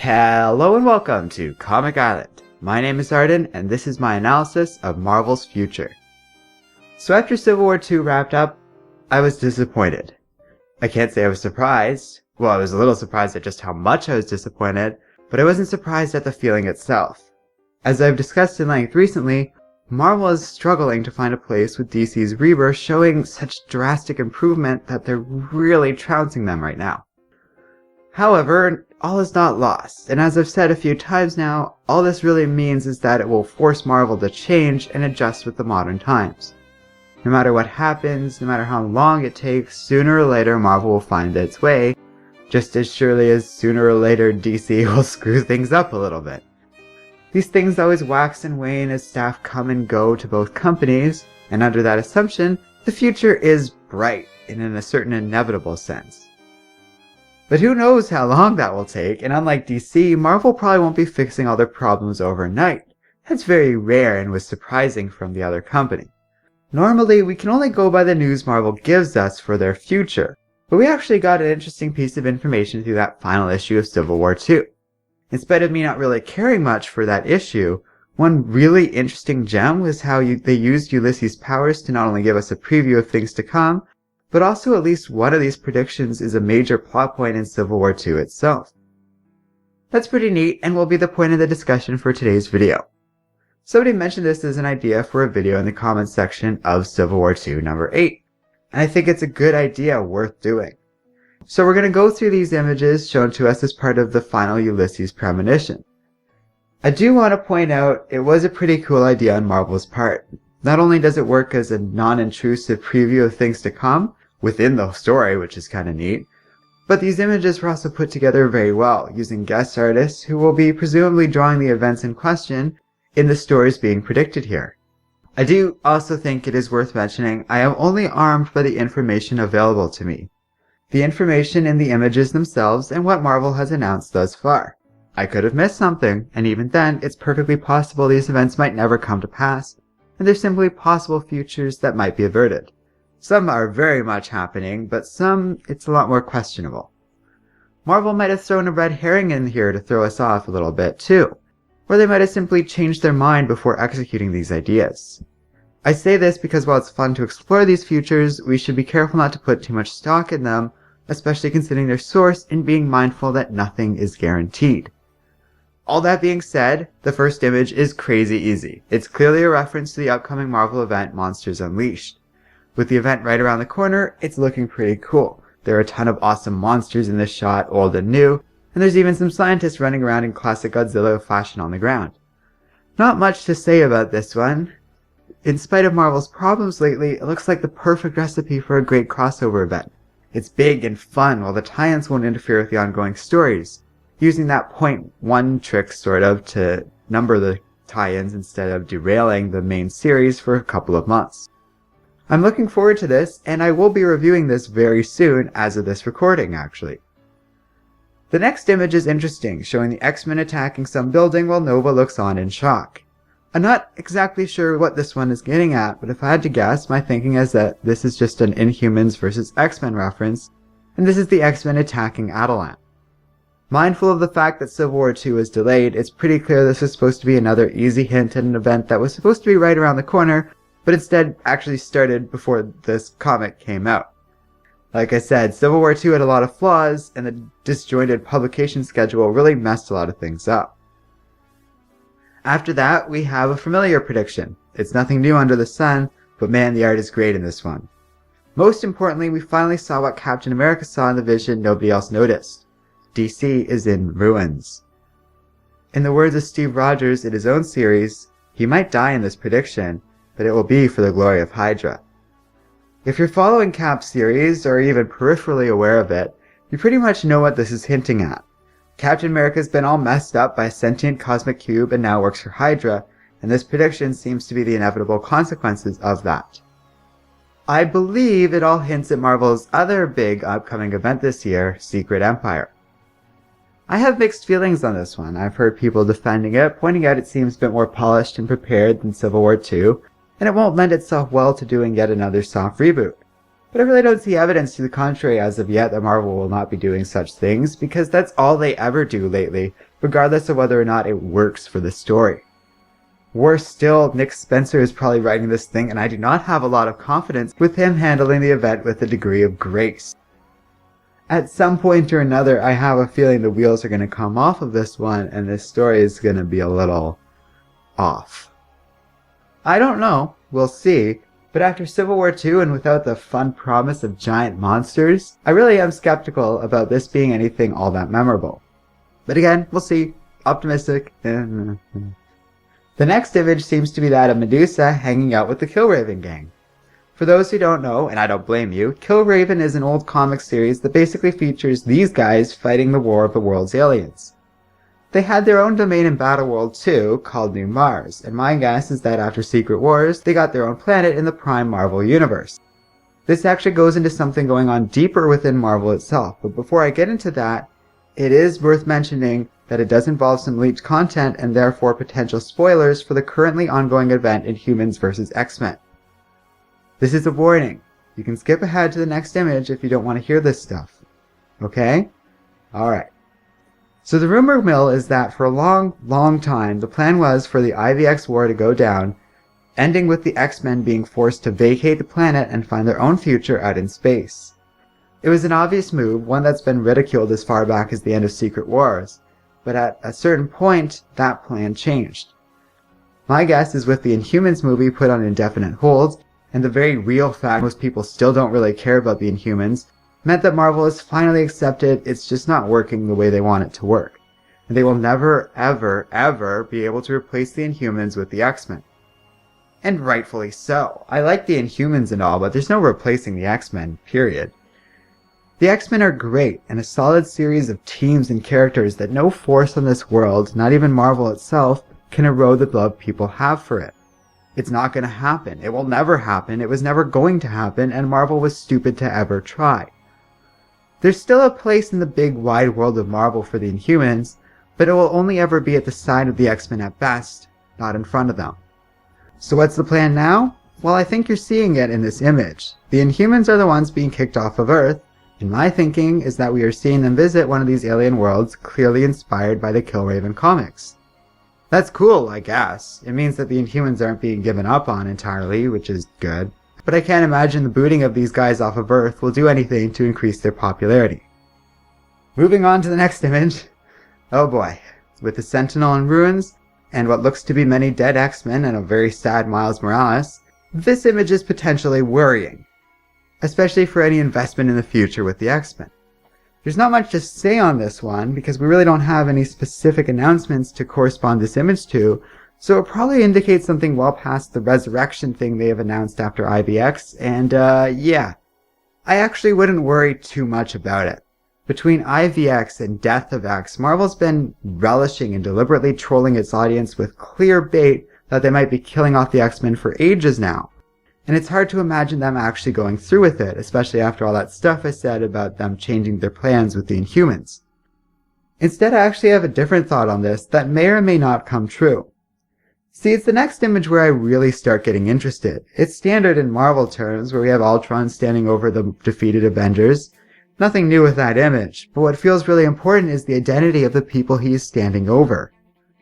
Hello and welcome to Comic Island. My name is Arden and this is my analysis of Marvel's future. So after Civil War II wrapped up, I was disappointed. I can't say I was surprised. Well, I was a little surprised at just how much I was disappointed, but I wasn't surprised at the feeling itself. As I've discussed in length recently, Marvel is struggling to find a place with DC's rebirth showing such drastic improvement that they're really trouncing them right now. However, all is not lost, and as I've said a few times now, all this really means is that it will force Marvel to change and adjust with the modern times. No matter what happens, no matter how long it takes, sooner or later Marvel will find its way, just as surely as sooner or later DC will screw things up a little bit. These things always wax and wane as staff come and go to both companies, and under that assumption, the future is bright and in a certain inevitable sense. But who knows how long that will take, and unlike DC, Marvel probably won't be fixing all their problems overnight. That's very rare and was surprising from the other company. Normally, we can only go by the news Marvel gives us for their future, but we actually got an interesting piece of information through that final issue of Civil War II. In spite of me not really caring much for that issue, one really interesting gem was how they used Ulysses' powers to not only give us a preview of things to come, but also at least one of these predictions is a major plot point in Civil War II itself. That's pretty neat and will be the point of the discussion for today's video. Somebody mentioned this as an idea for a video in the comments section of Civil War II number 8, and I think it's a good idea worth doing. So we're going to go through these images shown to us as part of the final Ulysses premonition. I do want to point out it was a pretty cool idea on Marvel's part. Not only does it work as a non-intrusive preview of things to come, within the story, which is kind of neat, but these images were also put together very well, using guest artists who will be presumably drawing the events in question in the stories being predicted here. I do also think it is worth mentioning I am only armed by the information available to me. The information in the images themselves and what Marvel has announced thus far. I could have missed something, and even then, it's perfectly possible these events might never come to pass, and they're simply possible futures that might be averted. Some are very much happening, but some, it's a lot more questionable. Marvel might have thrown a red herring in here to throw us off a little bit too, or they might have simply changed their mind before executing these ideas. I say this because while it's fun to explore these futures, we should be careful not to put too much stock in them, especially considering their source and being mindful that nothing is guaranteed. All that being said, the first image is crazy easy. It's clearly a reference to the upcoming Marvel event Monsters Unleashed. With the event right around the corner, it's looking pretty cool. There are a ton of awesome monsters in this shot, old and new, and there's even some scientists running around in classic Godzilla fashion on the ground. Not much to say about this one. In spite of Marvel's problems lately, it looks like the perfect recipe for a great crossover event. It's big and fun while the tie-ins won't interfere with the ongoing stories, using that point one trick sort of to number the tie-ins instead of derailing the main series for a couple of months. I'm looking forward to this, and I will be reviewing this very soon as of this recording, actually. The next image is interesting, showing the X-Men attacking some building while Nova looks on in shock. I'm not exactly sure what this one is getting at, but if I had to guess, my thinking is that this is just an Inhumans vs. X-Men reference, and this is the X-Men attacking Adelan. Mindful of the fact that Civil War II is delayed, it's pretty clear this is supposed to be another easy hint at an event that was supposed to be right around the corner, but instead actually started before this comic came out. Like I said, Civil War II had a lot of flaws, and the disjointed publication schedule really messed a lot of things up. After that, we have a familiar prediction. It's nothing new under the sun, but man, the art is great in this one. Most importantly, we finally saw what Captain America saw in the vision nobody else noticed. DC is in ruins. In the words of Steve Rogers in his own series, he might die in this prediction, but it will be for the glory of Hydra. If you're following Cap's series, or even peripherally aware of it, you pretty much know what this is hinting at. Captain America's been all messed up by a sentient cosmic cube and now works for Hydra, and this prediction seems to be the inevitable consequences of that. I believe it all hints at Marvel's other big upcoming event this year, Secret Empire. I have mixed feelings on this one. I've heard people defending it, pointing out it seems a bit more polished and prepared than Civil War II, and it won't lend itself well to doing yet another soft reboot. But I really don't see evidence to the contrary as of yet that Marvel will not be doing such things, because that's all they ever do lately, regardless of whether or not it works for the story. Worse still, Nick Spencer is probably writing this thing, and I do not have a lot of confidence with him handling the event with a degree of grace. At some point or another, I have a feeling the wheels are going to come off of this one, and this story is going to be a little off. I don't know, we'll see, but after Civil War II and without the fun promise of giant monsters, I really am skeptical about this being anything all that memorable. But again, we'll see. Optimistic. The next image seems to be that of Medusa hanging out with the Killraven gang. For those who don't know, and I don't blame you, Killraven is an old comic series that basically features these guys fighting the war of the world's aliens. They had their own domain in Battleworld 2 called New Mars, and my guess is that after Secret Wars, they got their own planet in the Prime Marvel universe. This actually goes into something going on deeper within Marvel itself, but before I get into that, it is worth mentioning that it does involve some leaked content and therefore potential spoilers for the currently ongoing event in Humans vs. X-Men. This is a warning. You can skip ahead to the next image if you don't want to hear this stuff. Okay? Alright. So the rumor mill is that for a long time, the plan was for the IVX war to go down, ending with the X-Men being forced to vacate the planet and find their own future out in space. It was an obvious move, one that's been ridiculed as far back as the end of Secret Wars, but at a certain point, that plan changed. My guess is with the Inhumans movie put on indefinite hold, and the very real fact most people still don't really care about the Inhumans, meant that Marvel has finally accepted it's just not working the way they want it to work. And they will never, ever be able to replace the Inhumans with the X-Men. And rightfully so. I like the Inhumans and all, but there's no replacing the X-Men, period. The X-Men are great, and a solid series of teams and characters that no force on this world, not even Marvel itself, can erode the love people have for it. It's not going to happen. It will never happen. It was never going to happen, and Marvel was stupid to ever try. There's still a place in the big wide world of Marvel for the Inhumans, but it will only ever be at the side of the X-Men at best, not in front of them. So what's the plan now? Well, I think you're seeing it in this image. The Inhumans are the ones being kicked off of Earth, and my thinking is that we are seeing them visit one of these alien worlds clearly inspired by the Killraven comics. That's cool, I guess. It means that the Inhumans aren't being given up on entirely, which is good. But I can't imagine the booting of these guys off of Earth will do anything to increase their popularity. Moving on to the next image. Oh boy. With the Sentinel in ruins, and what looks to be many dead X-Men and a very sad Miles Morales, this image is potentially worrying. Especially for any investment in the future with the X-Men. There's not much to say on this one, because we really don't have any specific announcements to correspond this image to, so it probably indicates something well past the resurrection thing they have announced after IVX, and yeah. I actually wouldn't worry too much about it. Between IVX and Death of X, Marvel's been relishing and deliberately trolling its audience with clear bait that they might be killing off the X-Men for ages now. And it's hard to imagine them actually going through with it, especially after all that stuff I said about them changing their plans with the Inhumans. Instead, I actually have a different thought on this that may or may not come true. See, it's the next image where I really start getting interested. It's standard in Marvel terms, where we have Ultron standing over the defeated Avengers. Nothing new with that image, but what feels really important is the identity of the people he is standing over.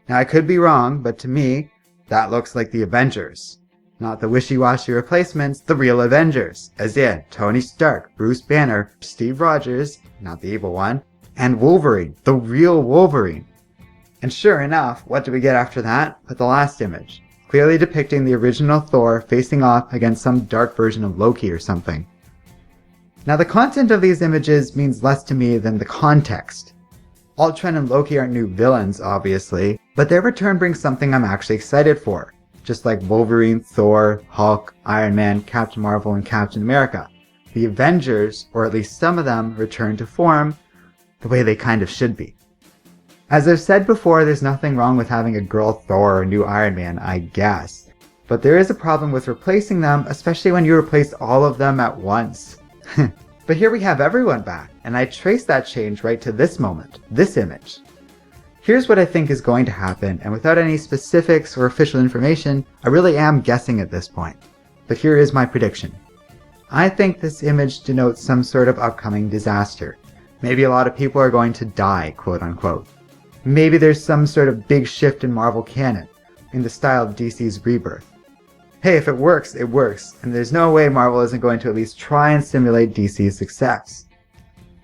Now, I could be wrong, but to me, that looks like the Avengers. Not the wishy-washy replacements, the real Avengers, as in Tony Stark, Bruce Banner, Steve Rogers, not the evil one, and Wolverine, the real Wolverine. And sure enough, what do we get after that but the last image, clearly depicting the original Thor facing off against some dark version of Loki or something. Now the content of these images means less to me than the context. Ultron and Loki aren't new villains, obviously, but their return brings something I'm actually excited for. Just like Wolverine, Thor, Hulk, Iron Man, Captain Marvel, and Captain America. The Avengers, or at least some of them, return to form the way they kind of should be. As I've said before, there's nothing wrong with having a girl Thor or a new Iron Man, I guess. But there is a problem with replacing them, especially when you replace all of them at once. But here we have everyone back, and I trace that change right to this moment, this image. Here's what I think is going to happen, and without any specifics or official information, I really am guessing at this point. But here is my prediction. I think this image denotes some sort of upcoming disaster. Maybe a lot of people are going to die, quote unquote. Maybe there's some sort of big shift in Marvel canon, in the style of DC's Rebirth. Hey, if it works, and there's no way Marvel isn't going to at least try and simulate DC's success.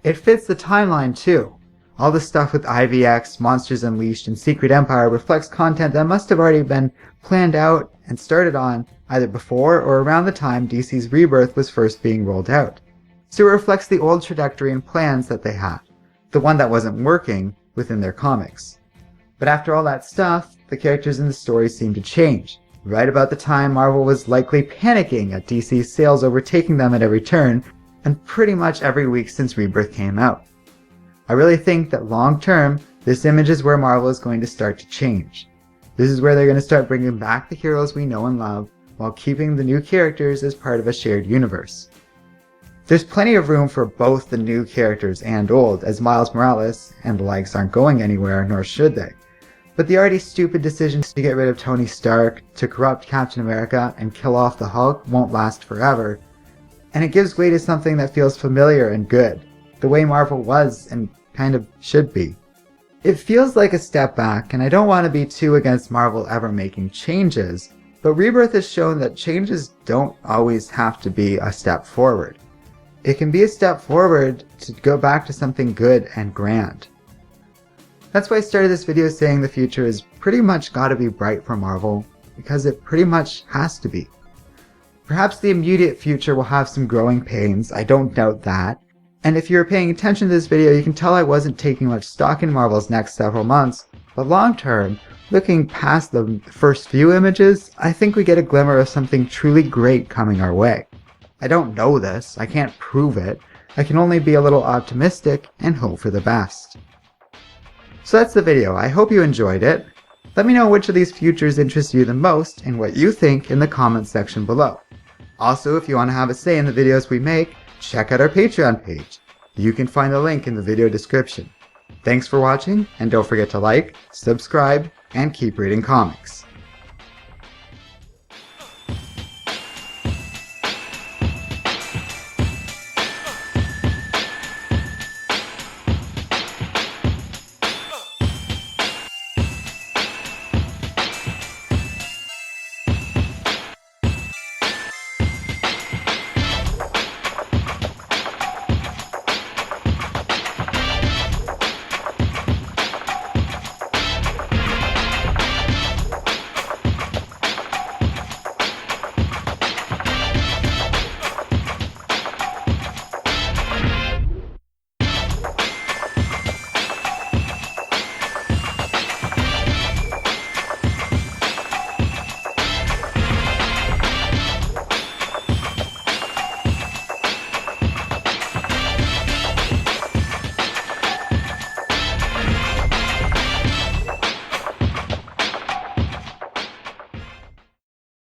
It fits the timeline too. All the stuff with IVX, Monsters Unleashed, and Secret Empire reflects content that must have already been planned out and started on either before or around the time DC's Rebirth was first being rolled out. So it reflects the old trajectory and plans that they had, the one that wasn't working within their comics. But after all that stuff, the characters in the story seemed to change, right about the time Marvel was likely panicking at DC's sales overtaking them at every turn, and pretty much every week since Rebirth came out. I really think that long term, this image is where Marvel is going to start to change. This is where they're going to start bringing back the heroes we know and love, while keeping the new characters as part of a shared universe. There's plenty of room for both the new characters and old, as Miles Morales and the likes aren't going anywhere, nor should they. But the already stupid decisions to get rid of Tony Stark, to corrupt Captain America, and kill off the Hulk won't last forever, and it gives way to something that feels familiar and good, the way Marvel was and kind of should be. It feels like a step back, and I don't want to be too against Marvel ever making changes, but Rebirth has shown that changes don't always have to be a step forward. It can be a step forward to go back to something good and grand. That's why I started this video saying the future is pretty much gotta be bright for Marvel, because it pretty much has to be. Perhaps the immediate future will have some growing pains, I don't doubt that. And if you're paying attention to this video, you can tell I wasn't taking much stock in Marvel's next several months, but long term, looking past the first few images, I think we get a glimmer of something truly great coming our way. I don't know this, I can't prove it, I can only be a little optimistic and hope for the best. So that's the video, I hope you enjoyed it. Let me know which of these futures interest you the most and what you think in the comments section below. Also, if you want to have a say in the videos we make, check out our Patreon page. You can find the link in the video description. Thanks for watching, and don't forget to like, subscribe, and keep reading comics.